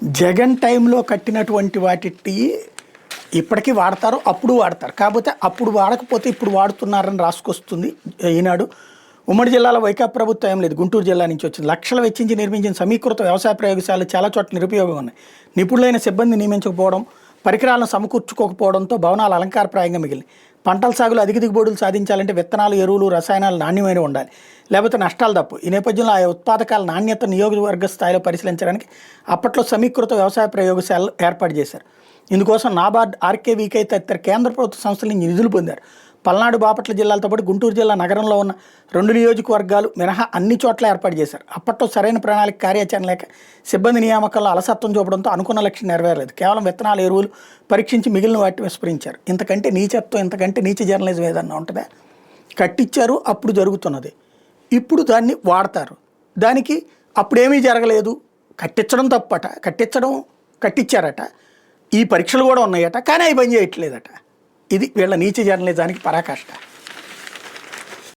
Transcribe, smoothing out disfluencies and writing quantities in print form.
జగన్ టైంలో కట్టినటువంటి వాటికి ఇప్పటికీ వాడతారు, అప్పుడు వాడతారు. కాకపోతే అప్పుడు వాడకపోతే ఇప్పుడు వాడుతున్నారని రాసుకొస్తుంది ఈనాడు. ఉమ్మడి జిల్లాలో వైకాపా ప్రభుత్వం ఏం లేదు, గుంటూరు జిల్లా నుంచి వచ్చింది. లక్షలు వెచ్చించి నిర్మించిన సమీకృత వ్యవసాయ ప్రయోగశాలలు చాలా చోట్ల నిరుపయోగం ఉన్నాయి. నిపుణులైన సిబ్బంది నియమించకపోవడం, పరికరాలను సమకూర్చుకోకపోవడంతో భవనాలు అలంకారప్రాయంగా మిగిలినాయి. పంటల సాగులో అధిక దిగుబడులు సాధించాలంటే విత్తనాలు, ఎరువులు, రసాయనాలు నాణ్యమైన ఉండాలి, లేకపోతే నష్టాలు తప్పు. ఈ నేపథ్యంలో ఆయా ఉత్పాదకాల నాణ్యత నియోజకవర్గ స్థాయిలో పరిశీలించడానికి అప్పట్లో సమీకృత వ్యవసాయ ప్రయోగశాలలు ఏర్పాటు చేశారు. ఇందుకోసం నాబార్డ్, ఆర్కేవీకే తదితర కేంద్ర ప్రభుత్వ సంస్థల నుంచి నిధులు పొందారు. పల్నాడు, బాపట్ల జిల్లాలతో పాటు గుంటూరు జిల్లా నగరంలో ఉన్న 2 నియోజకవర్గాలు మినహా అన్ని చోట్ల ఏర్పాటు చేశారు. అప్పట్లో సరైన ప్రణాళిక, కార్యాచరణ లేక సిబ్బంది నియామకాల్లో అలసత్వం చూపడంతో అనుకున్న లక్ష్యం నెరవేరలేదు. కేవలం విత్తనాలు, ఎరువులు పరీక్షించి మిగిలిన వాటిని విస్మరించారు. ఇంతకంటే నీచత్వం, ఇంతకంటే నీచ జర్నలిజం ఏదన్నా ఉంటుందా? కట్టించారు, అప్పుడు జరుగుతున్నది, ఇప్పుడు దాన్ని వాడతారు. దానికి అప్పుడేమీ జరగలేదు, కట్టించడం తప్పట, కట్టించారట, ఈ పరీక్షలు కూడా ఉన్నాయట, కానీ అవి పని చేయట్లేదట. ఇది వీళ్ళ నీచ జర్నలిజానికి పరాకాష్ట.